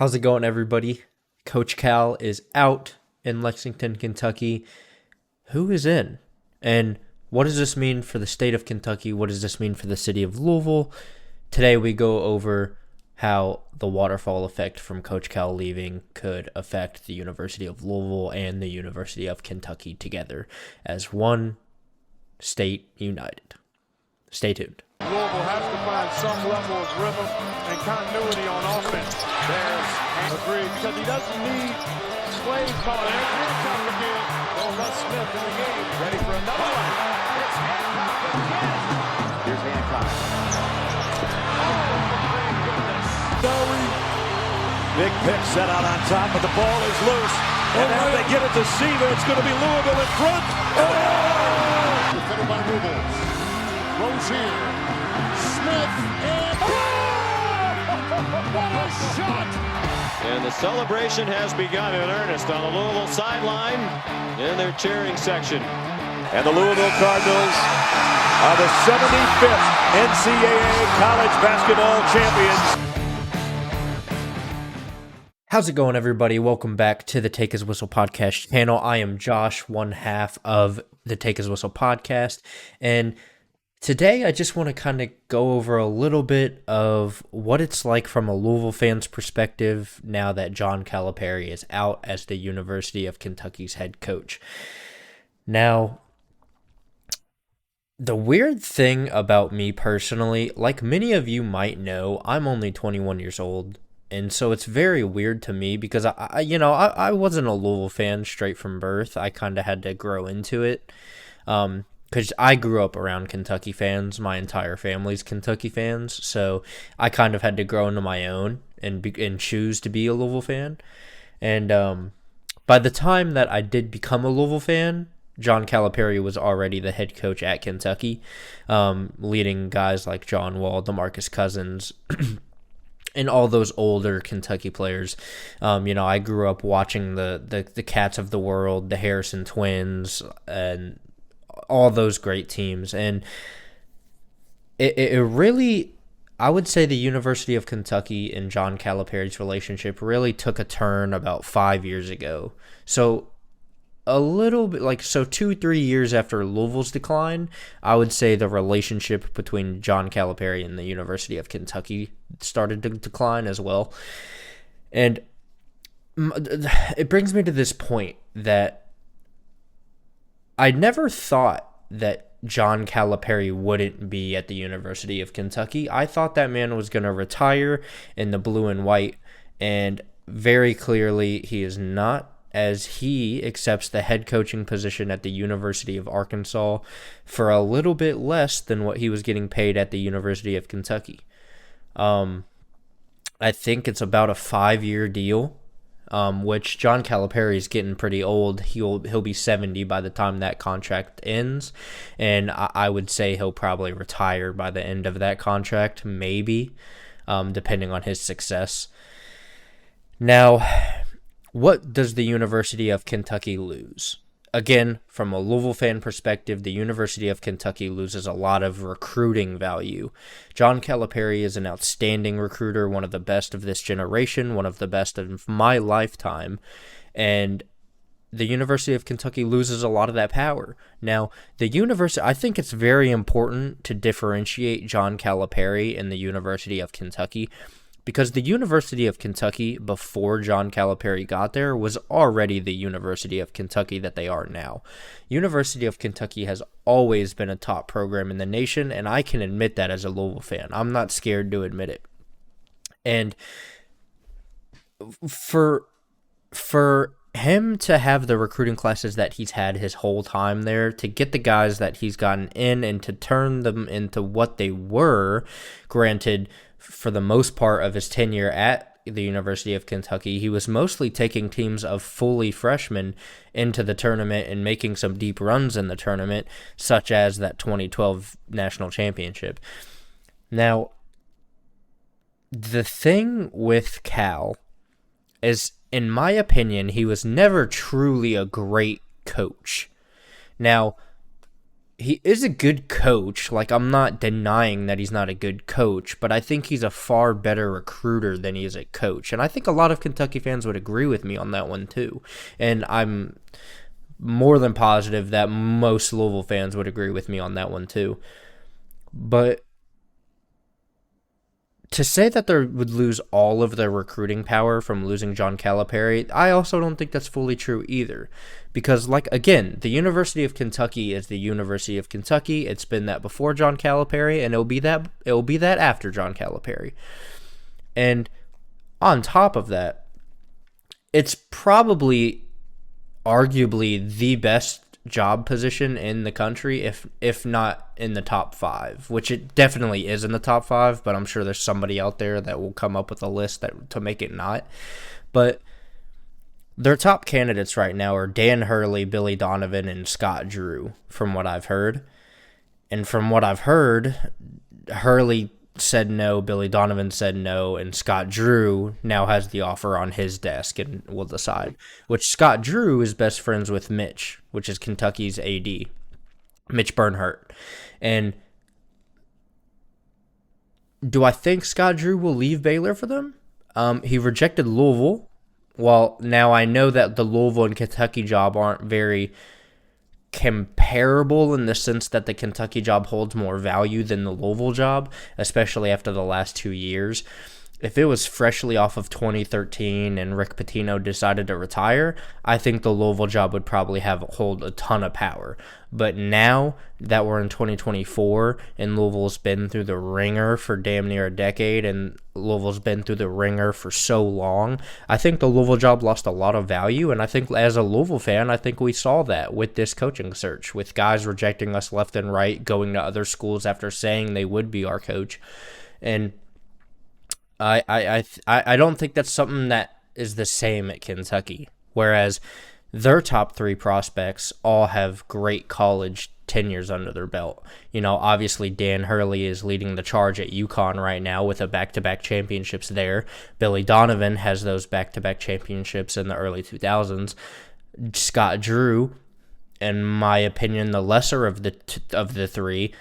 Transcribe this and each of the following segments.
How's it going, everybody? Coach Cal is out in Lexington, Kentucky. Who is in? And what does this mean for the state of Kentucky? What does this mean for the city of Louisville? Today we go over how the waterfall effect from Coach Cal leaving could affect the University of Louisville and the University of Kentucky together as one state united. Stay tuned. Louisville has to find some level of rhythm and continuity on offense. There's agreed because he doesn't need plays called. And here comes again. Oh, Russ Smith in the game. Ready for another one. It's Hancock again. Here's Hancock. Oh, my goodness. Big pick set out on top, but the ball is loose. And now they get it to Seaver. It's going to be Louisville in front. Defended by Louisville. Rozier. Smith and what a shot! And the celebration has begun in earnest on the Louisville sideline in their cheering section. And the Louisville Cardinals are the 75th NCAA college basketball champions. How's it going, everybody? Welcome back to the Take His Whistle podcast channel. I am Josh, one half of the Take His Whistle podcast, and today I just want to kind of go over a little bit of what it's like from a Louisville fan's perspective now that John Calipari is out as the University of Kentucky's head coach. Now, the weird thing about me personally, like many of you might know, I'm only 21 years old. And so it's very weird to me because I wasn't a Louisville fan straight from birth. I kind of had to grow into it. Because I grew up around Kentucky fans. My entire family's Kentucky fans. So I kind of had to grow into my own and choose to be a Louisville fan. And by the time that I did become a Louisville fan, John Calipari was already the head coach at Kentucky, leading guys like John Wall, DeMarcus Cousins, and all those older Kentucky players. I grew up watching the Cats of the World, the Harrison Twins, and all those great teams. And it really, I would say the University of Kentucky and John Calipari's relationship really took a turn about 5 years ago. So a little bit 2-3 years after Louisville's decline, I would say the relationship between John Calipari and the University of Kentucky started to decline as well. And it brings me to this point that I never thought that John Calipari wouldn't be at the University of Kentucky. I thought that man was going to retire in the blue and white, and very clearly he is not, as he accepts the head coaching position at the University of Arkansas for a little bit less than what he was getting paid at the University of Kentucky. I think it's about a 5-year deal. Which John Calipari is getting pretty old. He'll be 70 by the time that contract ends, and I would say he'll probably retire by the end of that contract, maybe, depending on his success. Now, what does the University of Kentucky lose? Again, from a Louisville fan perspective, the University of Kentucky loses a lot of recruiting value. John Calipari is an outstanding recruiter, one of the best of this generation, one of the best of my lifetime, and the University of Kentucky loses a lot of that power. Now, I think it's very important to differentiate John Calipari and the University of Kentucky, because the University of Kentucky, before John Calipari got there, was already the University of Kentucky that they are now. University of Kentucky has always been a top program in the nation, and I can admit that as a Louisville fan. I'm not scared to admit it. And for him to have the recruiting classes that he's had his whole time there, to get the guys that he's gotten in and to turn them into what they were, granted, for the most part of his tenure at the University of Kentucky, he was mostly taking teams of fully freshmen into the tournament and making some deep runs in the tournament, such as that 2012 national championship. Now, the thing with Cal is, in my opinion, he was never truly a great coach. Now, he is a good coach. Like, I'm not denying that he's not a good coach, but I think he's a far better recruiter than he is a coach. And I think a lot of Kentucky fans would agree with me on that one too. And I'm more than positive that most Louisville fans would agree with me on that one too. But to say that they would lose all of their recruiting power from losing John Calipari, I also don't think that's fully true either. Because, like, again, the University of Kentucky is the University of Kentucky. It's been that before John Calipari, and it will be that after John Calipari. And on top of that, it's probably arguably the best job position in the country, if not in the top 5, which it definitely is in the top 5, but I'm sure there's somebody out there that will come up with a list that to make it not. But their top candidates right now are Dan Hurley, Billy Donovan, and Scott Drew, from what I've heard. And from what I've heard, Hurley said no, Billy Donovan said no, and Scott Drew now has the offer on his desk and will decide. Which Scott Drew is best friends with Mitch, which is Kentucky's AD, Mitch Bernhardt. And do I think Scott Drew will leave Baylor for them? He rejected Louisville. Well, now I know that the Louisville and Kentucky job aren't very comparable in the sense that the Kentucky job holds more value than the Louisville job, especially after the last 2 years. If it was freshly off of 2013 and Rick Pitino decided to retire, I think the Louisville job would probably hold a ton of power. But now that we're in 2024 and Louisville's been through the ringer for damn near a decade and Louisville's been through the ringer for so long, I think the Louisville job lost a lot of value. And I think as a Louisville fan, I think we saw that with this coaching search, with guys rejecting us left and right, going to other schools after saying they would be our coach. And I don't think that's something that is the same at Kentucky, whereas their top 3 prospects all have great college tenures under their belt. You know, obviously Dan Hurley is leading the charge at UConn right now with a back-to-back championships there. Billy Donovan has those back-to-back championships in the early 2000s. Scott Drew, in my opinion, the lesser of the 3,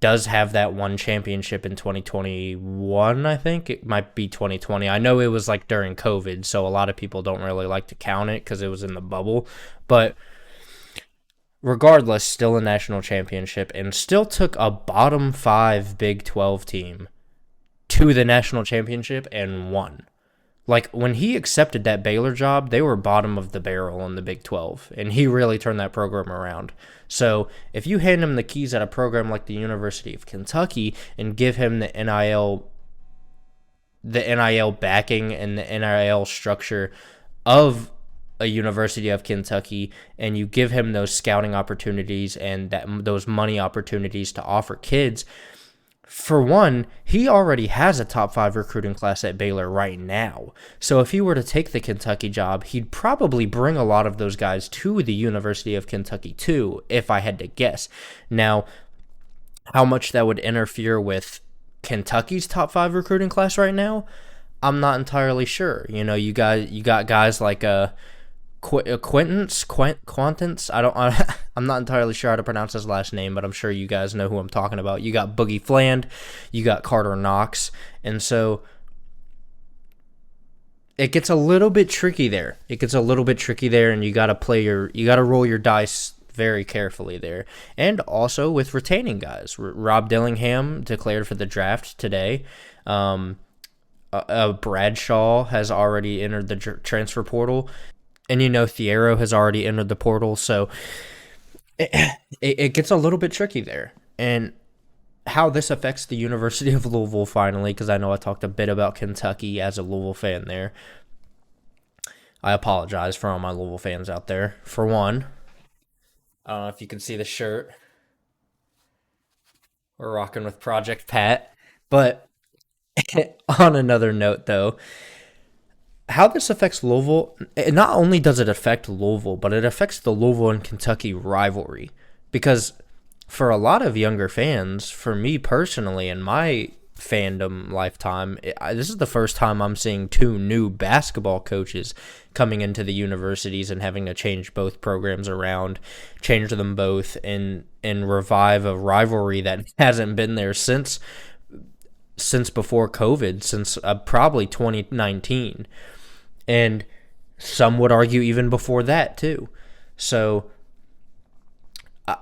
does have that one championship in 2021, I think. It might be 2020. I know it was like during COVID, so a lot of people don't really like to count it because it was in the bubble. But regardless, still a national championship and still took a bottom 5 Big 12 team to the national championship and won. Like, when he accepted that Baylor job, they were bottom of the barrel in the Big 12, and he really turned that program around. So if you hand him the keys at a program like the University of Kentucky and give him the NIL backing and the NIL structure of a University of Kentucky, and you give him those scouting opportunities and those money opportunities to offer kids, for one, he already has a top 5 recruiting class at Baylor right now. So if he were to take the Kentucky job, he'd probably bring a lot of those guys to the University of Kentucky too, if I had to guess. Now, how much that would interfere with Kentucky's top 5 recruiting class right now, I'm not entirely sure. You know, you got guys like Quintance. I'm not entirely sure how to pronounce his last name, but I'm sure you guys know who I'm talking about. You got Boogie Fland, you got Carter Knox, and so it gets a little bit tricky there. And you got to roll your dice very carefully there. And also with retaining guys. Rob Dillingham declared for the draft today. Bradshaw has already entered the transfer portal. And, you know, Thiero has already entered the portal, so it gets a little bit tricky there. And how this affects the University of Louisville finally, because I know I talked a bit about Kentucky as a Louisville fan there. I apologize for all my Louisville fans out there. For one, I don't know if you can see the shirt. We're rocking with Project Pat. But on another note, though, how this affects Louisville, not only does it affect Louisville, but it affects the Louisville and Kentucky rivalry. Because for a lot of younger fans, for me personally, in my fandom lifetime, this is the first time I'm seeing two new basketball coaches coming into the universities and having to change both programs around, change them both, and revive a rivalry that hasn't been there since before COVID, since probably 2019, and some would argue even before that too. So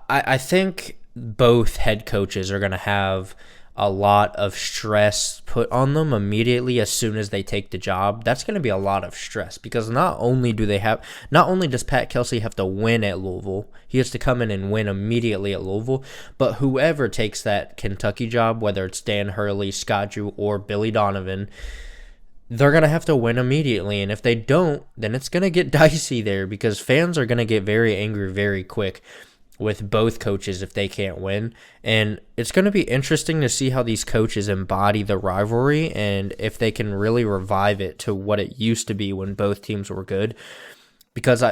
I think both head coaches are going to have a lot of stress put on them immediately as soon as they take the job. That's going to be a lot of stress because not only does Pat Kelsey have to win at Louisville, he has to come in and win immediately at Louisville, but whoever takes that Kentucky job, whether it's Dan Hurley, Scott Drew, or Billy Donovan, they're going to have to win immediately. And if they don't, then it's going to get dicey there because fans are going to get very angry very quick with both coaches if they can't win. And it's going to be interesting to see how these coaches embody the rivalry and if they can really revive it to what it used to be when both teams were good. Because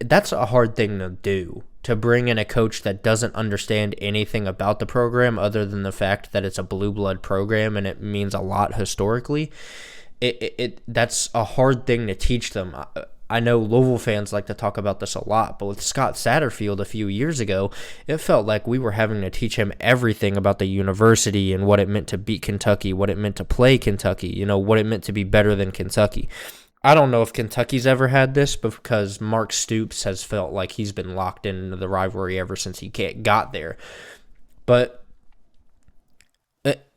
that's a hard thing to do, to bring in a coach that doesn't understand anything about the program other than the fact that it's a blue blood program and it means a lot historically. That's a hard thing to teach them. I know Louisville fans like to talk about this a lot, but with Scott Satterfield a few years ago, it felt like we were having to teach him everything about the university and what it meant to beat Kentucky, what it meant to play Kentucky, what it meant to be better than Kentucky. I don't know if Kentucky's ever had this because Mark Stoops has felt like he's been locked into the rivalry ever since he got there. But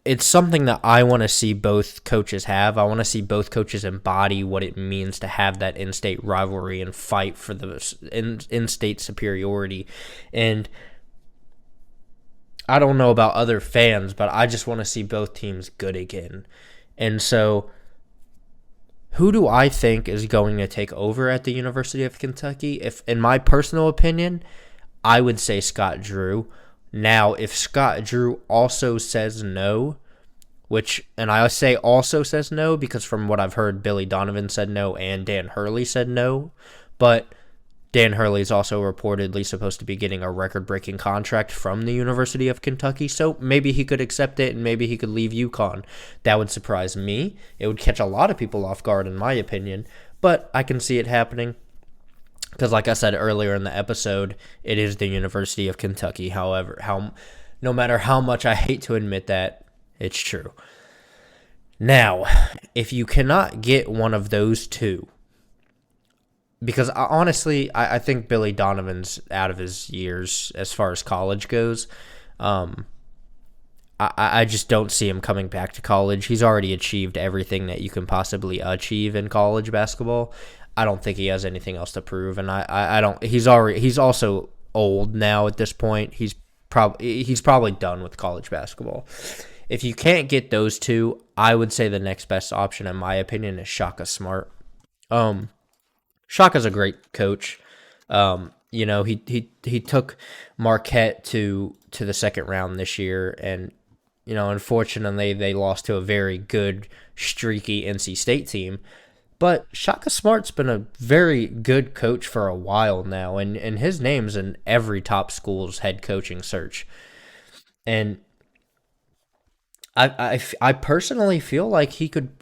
it's something that I want to see both coaches have. I want to see both coaches embody what it means to have that in-state rivalry and fight for the in-state superiority. And I don't know about other fans, but I just want to see both teams good again. And so who do I think is going to take over at the University of Kentucky? If, in my personal opinion, I would say Scott Drew. Now, if Scott Drew also says no, and I say also says no because from what I've heard, Billy Donovan said no and Dan Hurley said no, but Dan Hurley is also reportedly supposed to be getting a record-breaking contract from the University of Kentucky, so maybe he could accept it and maybe he could leave UConn. That would surprise me. It would catch a lot of people off guard, in my opinion, but I can see it happening. Because like I said earlier in the episode, it is the University of Kentucky. However, no matter how much I hate to admit that, it's true. Now, if you cannot get one of those two, because honestly, I think Billy Donovan's out of his years as far as college goes. I just don't see him coming back to college. He's already achieved everything that you can possibly achieve in college basketball. I don't think he has anything else to prove, and I don't. He's also old now at this point. He's probably done with college basketball. If you can't get those two, I would say the next best option, in my opinion, is Shaka Smart. Shaka's a great coach. He took Marquette to the second round this year, and unfortunately they lost to a very good, streaky NC State team. But Shaka Smart's been a very good coach for a while now, and his name's in every top school's head coaching search. And I personally feel like he could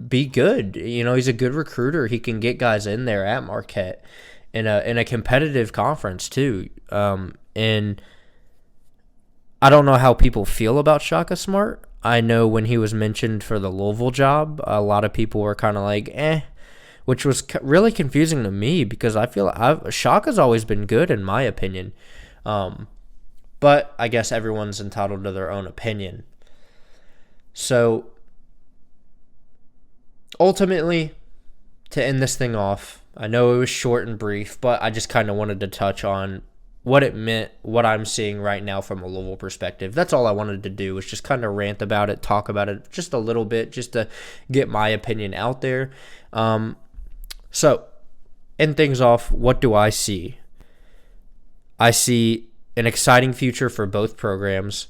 be good. He's a good recruiter. He can get guys in there at Marquette in a competitive conference too. And I don't know how people feel about Shaka Smart. I know when he was mentioned for the Louisville job, a lot of people were kind of like, which was really confusing to me because I feel Shaka's always been good in my opinion. But I guess everyone's entitled to their own opinion. So ultimately, to end this thing off, I know it was short and brief, but I just kind of wanted to touch on what it meant, what I'm seeing right now from a Louisville perspective. That's all I wanted to do was just kind of rant about it, talk about it just a little bit, just to get my opinion out there. So, end things off, what do I see? I see an exciting future for both programs.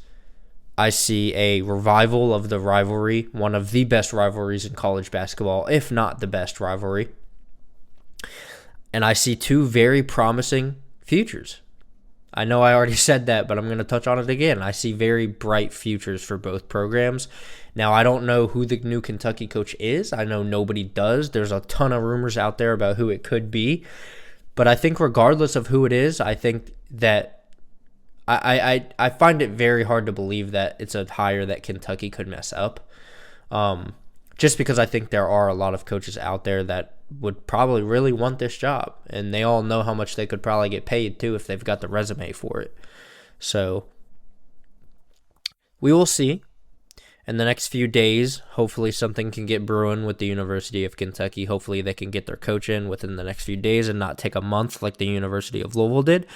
I see a revival of the rivalry, one of the best rivalries in college basketball, if not the best rivalry. And I see two very promising futures. I know I already said that, but I'm going to touch on it again. I see very bright futures for both programs. Now, I don't know who the new Kentucky coach is. I know nobody does. There's a ton of rumors out there about who it could be. But I think regardless of who it is, I think that I find it very hard to believe that it's a hire that Kentucky could mess up. Just because I think there are a lot of coaches out there that would probably really want this job. And they all know how much they could probably get paid, too, if they've got the resume for it. So we will see. In the next few days, hopefully something can get brewing with the University of Kentucky. Hopefully they can get their coach in within the next few days and not take a month like the University of Louisville did.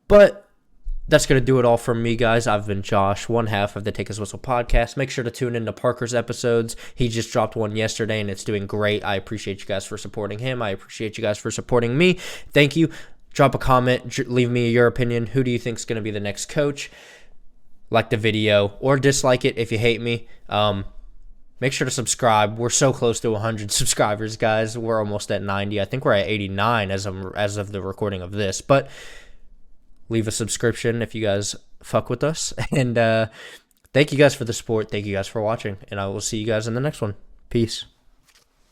But that's going to do it all from me, guys. I've been Josh, one half of the Take His Whistle podcast. Make sure to tune into Parker's episodes. He just dropped one yesterday, and it's doing great. I appreciate you guys for supporting him. I appreciate you guys for supporting me. Thank you. Drop a comment. Leave me your opinion. Who do you think is going to be the next coach? Like the video or dislike it if you hate me. Make sure to subscribe. We're so close to 100 subscribers, guys. We're almost at 90. I think we're at 89 as of the recording of this. But leave a subscription if you guys fuck with us. And thank you guys for the support. Thank you guys for watching. And I will see you guys in the next one. Peace.